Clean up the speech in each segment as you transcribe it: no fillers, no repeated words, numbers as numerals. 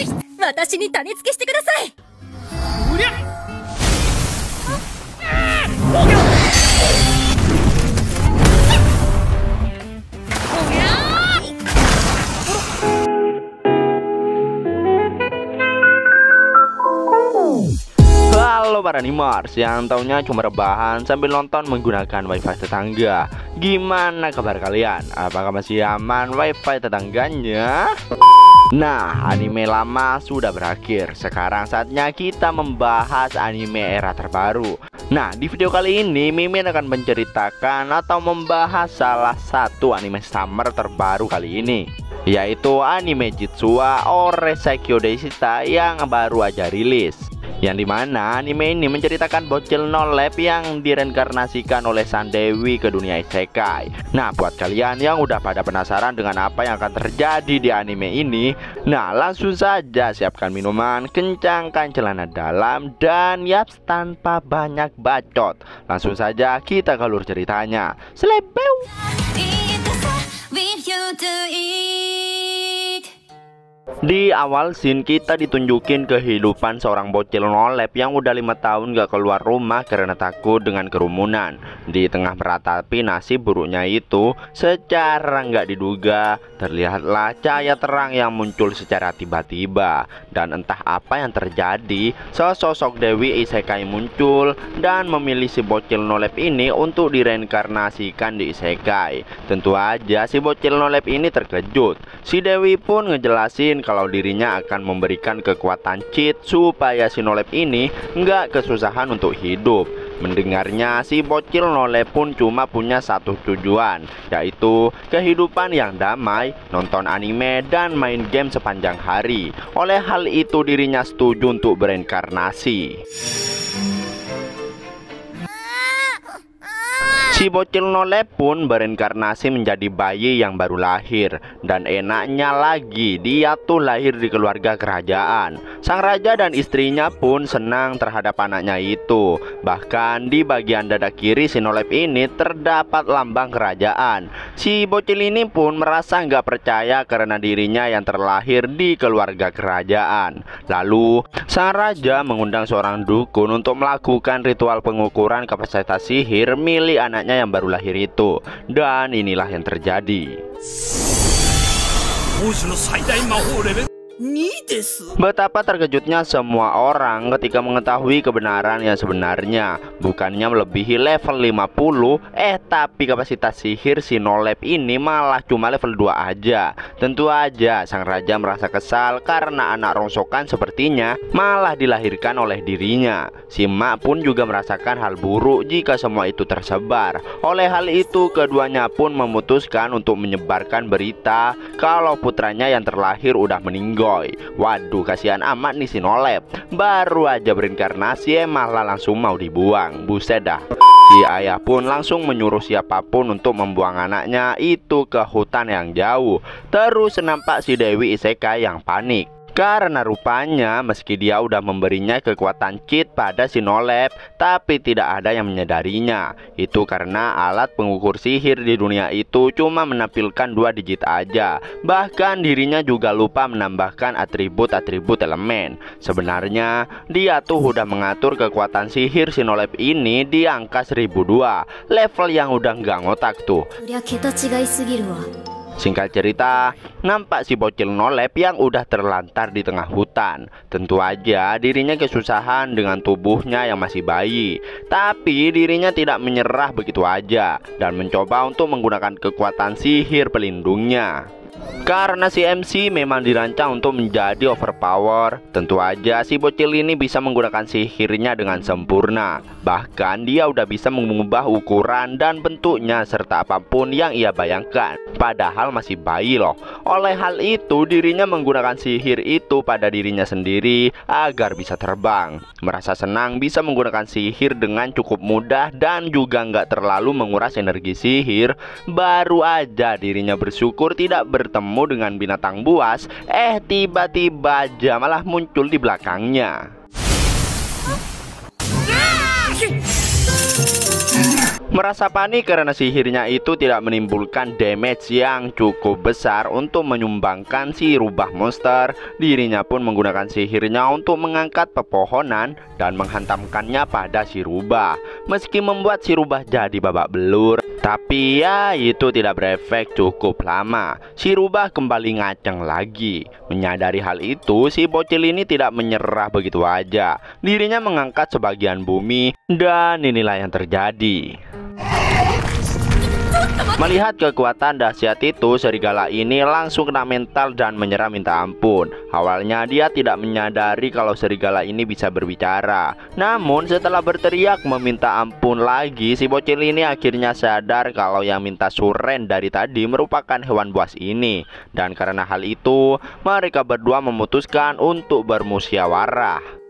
私に種付けしてください。うりゃ。Halo para animers yang taunya cuma rebahan sambil nonton menggunakan wifi tetangga. Gimana kabar kalian? Apakah masih aman wifi tetangganya? Nah, anime lama sudah berakhir. Sekarang saatnya kita membahas anime era terbaru. Nah, di video kali ini Mimin akan menceritakan atau membahas salah satu anime summer terbaru kali ini, yaitu anime Jitsuwa Oresaikyo Deishita yang baru aja rilis. Yang dimana anime ini menceritakan bocil no lab yang direinkarnasikan oleh Sandewi ke dunia isekai. Nah, buat kalian yang udah pada penasaran dengan apa yang akan terjadi di anime ini, nah langsung saja siapkan minuman, kencangkan celana dalam, dan yaps, tanpa banyak bacot, langsung saja kita ke alur ceritanya. Selebeu. Di awal scene kita ditunjukin kehidupan seorang bocil no lab yang udah 5 tahun gak keluar rumah karena takut dengan kerumunan. Di tengah meratapi nasib buruknya itu, secara nggak diduga terlihatlah cahaya terang yang muncul secara tiba-tiba. Dan entah apa yang terjadi, sosok Dewi Isekai muncul dan memilih si bocil no lab ini untuk direinkarnasikan di isekai. Tentu aja si bocil no lab ini terkejut. Si Dewi pun ngejelasin kalau dirinya akan memberikan kekuatan cheat supaya si no lab ini nggak kesusahan untuk hidup. Mendengarnya, si bocil no lab pun cuma punya satu tujuan, yaitu kehidupan yang damai, nonton anime, dan main game sepanjang hari. Oleh hal itu dirinya setuju untuk bereinkarnasi. Si bocil no lab pun bereinkarnasi menjadi bayi yang baru lahir. Dan enaknya lagi, dia tuh lahir di keluarga kerajaan. Sang raja dan istrinya pun senang terhadap anaknya itu. Bahkan di bagian dada kiri si no lab ini terdapat lambang kerajaan. Si bocil ini pun merasa nggak percaya karena dirinya yang terlahir di keluarga kerajaan. Lalu sang raja mengundang seorang dukun untuk melakukan ritual pengukuran kapasitas sihir milik anaknya yang baru lahir itu. Dan inilah yang terjadi. Betapa terkejutnya semua orang ketika mengetahui kebenaran yang sebenarnya. Bukannya melebihi level 50, tapi kapasitas sihir si no lab ini malah cuma level 2 aja. Tentu aja sang raja merasa kesal karena anak rongsokan sepertinya malah dilahirkan oleh dirinya. Si mak pun juga merasakan hal buruk jika semua itu tersebar. Oleh hal itu keduanya pun memutuskan untuk menyebarkan berita kalau putranya yang terlahir udah meninggal. Waduh, kasihan amat nih si no lab. Baru aja berinkarnasi malah langsung mau dibuang. Buset dah. Si ayah pun langsung menyuruh siapapun untuk membuang anaknya itu ke hutan yang jauh. Terus nampak si Dewi Isekai yang panik karena rupanya meski dia udah memberinya kekuatan cheat pada si no lab, tapi tidak ada yang menyadarinya. Itu karena alat pengukur sihir di dunia itu cuma menampilkan 2 digit aja. Bahkan dirinya juga lupa menambahkan atribut-atribut elemen. Sebenarnya dia tuh udah mengatur kekuatan sihir si no lab ini di angka 1002, level yang udah nggak ngotak tuh. Singkat cerita, nampak si bocil no lab yang udah terlantar di tengah hutan. Tentu aja dirinya kesusahan dengan tubuhnya yang masih bayi. Tapi dirinya tidak menyerah begitu aja dan mencoba untuk menggunakan kekuatan sihir pelindungnya. Karena si MC memang dirancang untuk menjadi overpower, tentu aja si bocil ini bisa menggunakan sihirnya dengan sempurna. Bahkan dia udah bisa mengubah ukuran dan bentuknya serta apapun yang ia bayangkan. Padahal masih bayi loh. Oleh hal itu dirinya menggunakan sihir itu pada dirinya sendiri agar bisa terbang. Merasa senang bisa menggunakan sihir dengan cukup mudah dan juga nggak terlalu menguras energi sihir. Baru aja dirinya bersyukur tidak bertemu dengan binatang buas, tiba-tiba aja malah muncul di belakangnya. Merasa panik karena sihirnya itu tidak menimbulkan damage yang cukup besar untuk menyumbangkan si rubah monster, dirinya pun menggunakan sihirnya untuk mengangkat pepohonan dan menghantamkannya pada si rubah. Meski membuat si rubah jadi babak belur, tapi ya itu tidak berefek cukup lama. Si rubah kembali ngaceng lagi. Menyadari hal itu, si bocil ini tidak menyerah begitu aja. Dirinya mengangkat sebagian bumi, dan inilah yang terjadi. Melihat kekuatan dahsyat itu, serigala ini langsung kena mental dan menyerah minta ampun. Awalnya dia tidak menyadari kalau serigala ini bisa berbicara. Namun setelah berteriak meminta ampun lagi, si bocil ini akhirnya sadar kalau yang minta suren dari tadi merupakan hewan buas ini. Dan karena hal itu, mereka berdua memutuskan untuk bermusyawarah.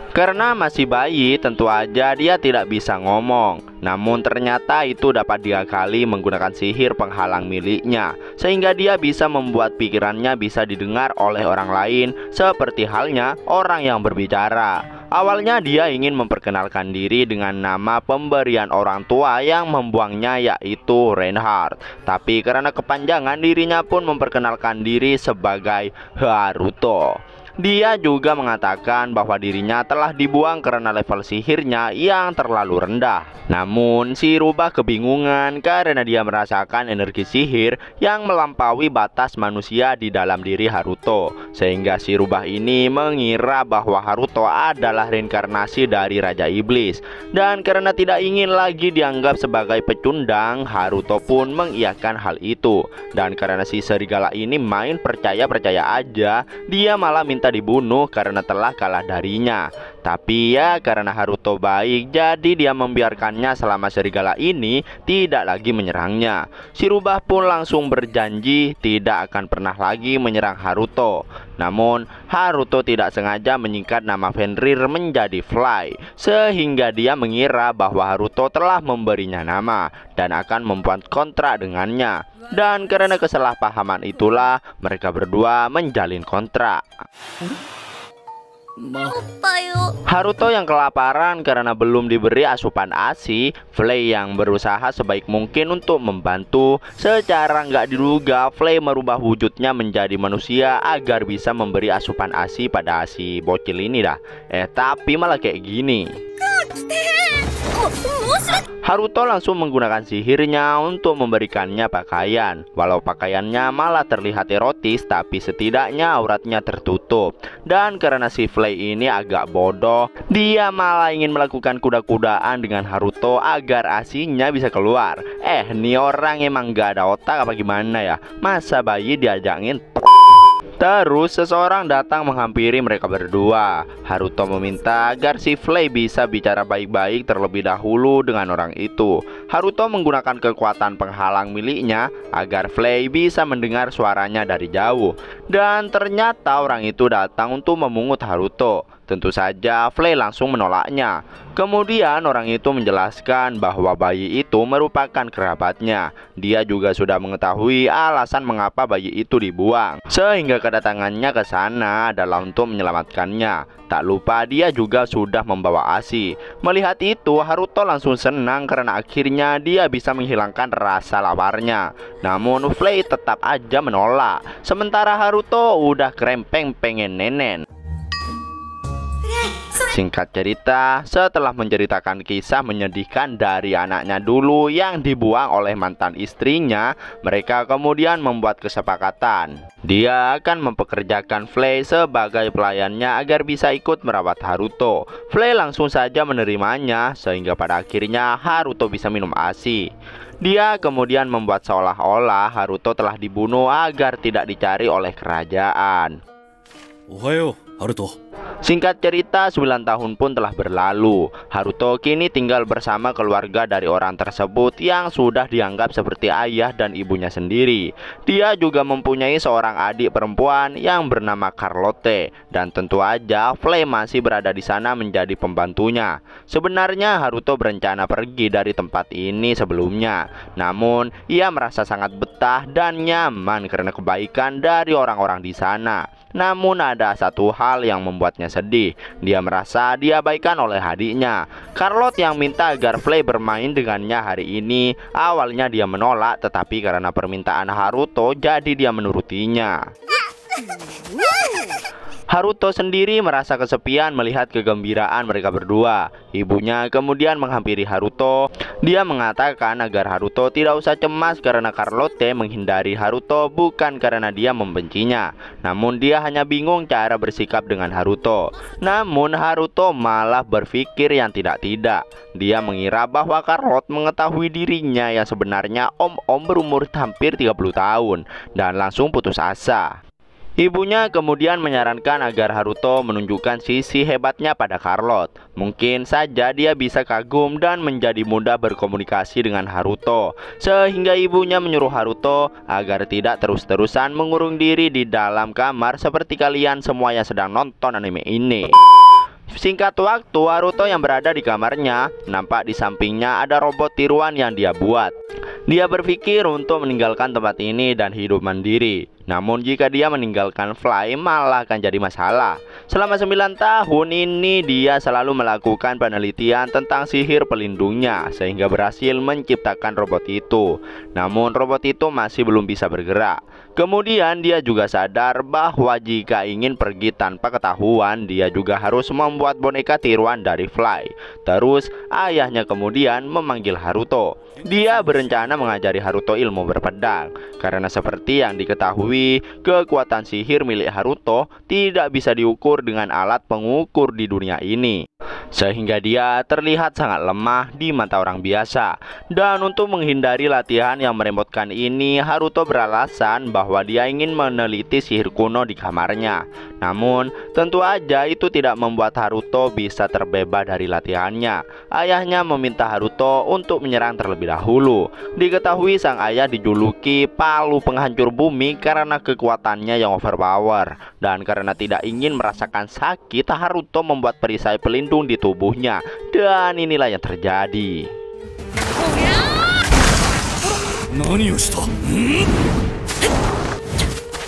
Karena masih bayi, tentu aja dia tidak bisa ngomong. Namun ternyata itu dapat diakali menggunakan sihir penghalang miliknya, sehingga dia bisa membuat pikirannya bisa didengar oleh orang lain, seperti halnya orang yang berbicara. Awalnya dia ingin memperkenalkan diri dengan nama pemberian orang tua yang membuangnya, yaitu Reinhardt. Tapi karena kepanjangan, dirinya pun memperkenalkan diri sebagai Haruto. Dia juga mengatakan bahwa dirinya telah dibuang karena level sihirnya yang terlalu rendah. Namun si rubah kebingungan karena dia merasakan energi sihir yang melampaui batas manusia di dalam diri Haruto, sehingga si rubah ini mengira bahwa Haruto adalah reinkarnasi dari Raja Iblis. Dan karena tidak ingin lagi dianggap sebagai pecundang, Haruto pun mengiyakan hal itu. Dan karena si serigala ini main percaya-percaya aja, dia malah minta dibunuh karena telah kalah darinya. Tapi ya karena Haruto baik, jadi dia membiarkannya selama serigala ini tidak lagi menyerangnya. Si rubah pun langsung berjanji tidak akan pernah lagi menyerang Haruto. Namun Haruto tidak sengaja menyingkat nama Fenrir menjadi Fly, sehingga dia mengira bahwa Haruto telah memberinya nama dan akan membuat kontrak dengannya. Dan karena kesalahpahaman itulah mereka berdua menjalin kontrak. Haruto yang kelaparan karena belum diberi asupan ASI, Flay yang berusaha sebaik mungkin untuk membantu. Secara nggak diduga, Flay merubah wujudnya menjadi manusia agar bisa memberi asupan ASI pada si bocil ini dah. Tapi malah kayak gini. Haruto langsung menggunakan sihirnya untuk memberikannya pakaian. Walau pakaiannya malah terlihat erotis, tapi setidaknya auratnya tertutup. Dan karena si Flay ini agak bodoh, dia malah ingin melakukan kuda-kudaan dengan Haruto agar asinya bisa keluar. Nih orang emang gak ada otak apa gimana ya? Masa bayi diajakin. Terus seseorang datang menghampiri mereka berdua. Haruto meminta agar si Flay bisa bicara baik-baik terlebih dahulu dengan orang itu. Haruto menggunakan kekuatan penghalang miliknya agar Flay bisa mendengar suaranya dari jauh. Dan ternyata orang itu datang untuk memungut Haruto. Tentu saja Flay langsung menolaknya. Kemudian orang itu menjelaskan bahwa bayi itu merupakan kerabatnya. Dia juga sudah mengetahui alasan mengapa bayi itu dibuang, sehingga kedatangannya ke sana adalah untuk menyelamatkannya. Tak lupa dia juga sudah membawa ASI. Melihat itu Haruto langsung senang karena akhirnya dia bisa menghilangkan rasa laparnya. Namun Flay tetap aja menolak. Sementara Haruto udah krempeng pengen nenen. Singkat cerita, setelah menceritakan kisah menyedihkan dari anaknya dulu yang dibuang oleh mantan istrinya, mereka kemudian membuat kesepakatan. Dia akan mempekerjakan Flay sebagai pelayannya agar bisa ikut merawat Haruto. Flay langsung saja menerimanya, sehingga pada akhirnya Haruto bisa minum ASI. Dia kemudian membuat seolah-olah Haruto telah dibunuh agar tidak dicari oleh kerajaan. Ohayo, Haruto. Singkat cerita, 9 tahun pun telah berlalu. Haruto kini tinggal bersama keluarga dari orang tersebut yang sudah dianggap seperti ayah dan ibunya sendiri. Dia juga mempunyai seorang adik perempuan yang bernama Carlotte. Dan tentu aja Flay masih berada di sana menjadi pembantunya. Sebenarnya Haruto berencana pergi dari tempat ini sebelumnya. Namun ia merasa sangat betah dan nyaman karena kebaikan dari orang-orang di sana. Namun ada satu hal yang membuat membuatnya sedih. Dia merasa diabaikan oleh adiknya. Carlot yang minta agar Flay bermain dengannya hari ini. Awalnya dia menolak, tetapi karena permintaan Haruto, jadi dia menurutinya. Haruto sendiri merasa kesepian melihat kegembiraan mereka berdua. Ibunya kemudian menghampiri Haruto. Dia mengatakan agar Haruto tidak usah cemas karena Carlotte menghindari Haruto bukan karena dia membencinya. Namun dia hanya bingung cara bersikap dengan Haruto. Namun Haruto malah berpikir yang tidak-tidak. Dia mengira bahwa Carlot mengetahui dirinya yang sebenarnya om-om berumur hampir 30 tahun dan langsung putus asa. Ibunya kemudian menyarankan agar Haruto menunjukkan sisi hebatnya pada Carlot. Mungkin saja dia bisa kagum dan menjadi mudah berkomunikasi dengan Haruto. Sehingga ibunya menyuruh Haruto agar tidak terus-terusan mengurung diri di dalam kamar seperti kalian semua yang sedang nonton anime ini. Singkat waktu, Haruto yang berada di kamarnya, nampak di sampingnya ada robot tiruan yang dia buat. Dia berpikir untuk meninggalkan tempat ini dan hidup mandiri. Namun jika dia meninggalkan Flay malah akan jadi masalah. Selama 9 tahun ini dia selalu melakukan penelitian tentang sihir pelindungnya sehingga berhasil menciptakan robot itu. Namun robot itu masih belum bisa bergerak. Kemudian dia juga sadar bahwa jika ingin pergi tanpa ketahuan, dia juga harus membuat boneka tiruan dari Flay. Terus ayahnya kemudian memanggil Haruto. Dia berencana mengajari Haruto ilmu berpedang. Karena seperti yang diketahui, kekuatan sihir milik Haruto tidak bisa diukur dengan alat pengukur di dunia ini, sehingga dia terlihat sangat lemah di mata orang biasa. Dan untuk menghindari latihan yang merepotkan ini, Haruto beralasan bahwa dia ingin meneliti sihir kuno di kamarnya. Namun tentu aja itu tidak membuat Haruto bisa terbebas dari latihannya. Ayahnya meminta Haruto untuk menyerang terlebih dahulu. Diketahui sang ayah dijuluki palu penghancur bumi karena kekuatannya yang overpower. Dan karena tidak ingin merasakan sakit, Haruto membuat perisai pelindung di tubuhnya. Dan inilah yang terjadi.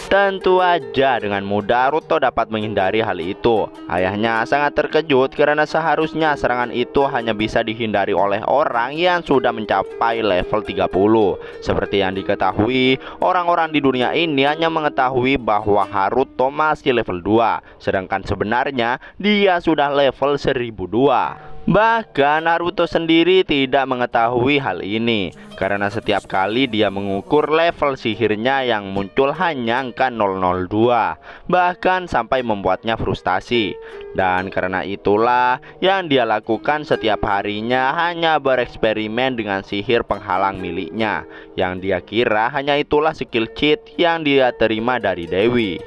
Tentu aja dengan mudah Haruto dapat menghindari hal itu. Ayahnya sangat terkejut karena seharusnya serangan itu hanya bisa dihindari oleh orang yang sudah mencapai level 30. Seperti yang diketahui, orang-orang di dunia ini hanya mengetahui bahwa Haruto masih level 2, sedangkan sebenarnya dia sudah level 1002. Bahkan Naruto sendiri tidak mengetahui hal ini karena setiap kali dia mengukur level sihirnya yang muncul hanya angka 002, bahkan sampai membuatnya frustasi. Dan karena itulah yang dia lakukan setiap harinya hanya bereksperimen dengan sihir penghalang miliknya, yang dia kira hanya itulah skill cheat yang dia terima dari Dewi.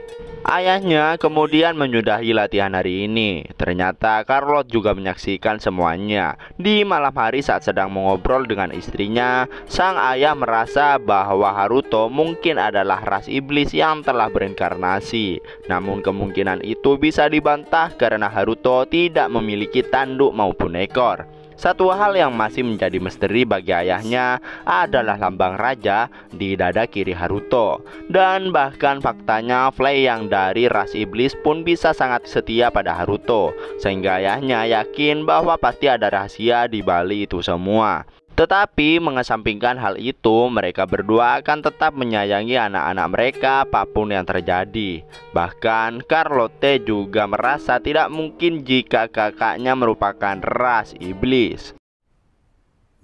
Ayahnya kemudian menyudahi latihan hari ini. Ternyata Carlot juga menyaksikan semuanya. Di malam hari saat sedang mengobrol dengan istrinya, sang ayah merasa bahwa Haruto mungkin adalah ras iblis yang telah berinkarnasi. Namun kemungkinan itu bisa dibantah karena Haruto tidak memiliki tanduk maupun ekor. Satu hal yang masih menjadi misteri bagi ayahnya adalah lambang raja di dada kiri Haruto. Dan bahkan faktanya Flay yang dari ras iblis pun bisa sangat setia pada Haruto, sehingga ayahnya yakin bahwa pasti ada rahasia di balik itu semua. Tetapi mengesampingkan hal itu, mereka berdua akan tetap menyayangi anak-anak mereka apapun yang terjadi. Bahkan Carlotte juga merasa tidak mungkin jika kakaknya merupakan ras iblis.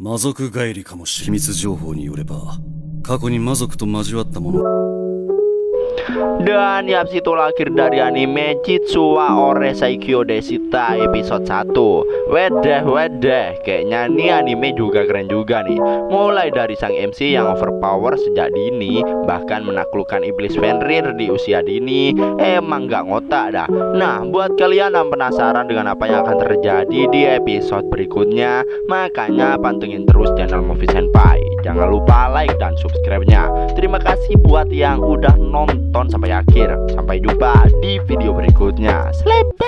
魔族帰りかもしれない。秘密情報によれば、過去に魔族と交わったもの。 Dan ya, itulah akhir dari anime Jitsu wa Ore Saikyo Deshita episode 1. Wedeh, kayaknya nih anime juga keren juga nih. Mulai dari sang MC yang overpower sejak dini, bahkan menaklukkan iblis Fenrir di usia dini, emang gak ngotak dah. Nah, buat kalian yang penasaran dengan apa yang akan terjadi di episode berikutnya, makanya pantengin terus channel Movie Senpai. Jangan lupa like dan subscribe-nya. Terima kasih buat yang udah nonton sampai akhir. Sampai jumpa di video berikutnya. Sleep.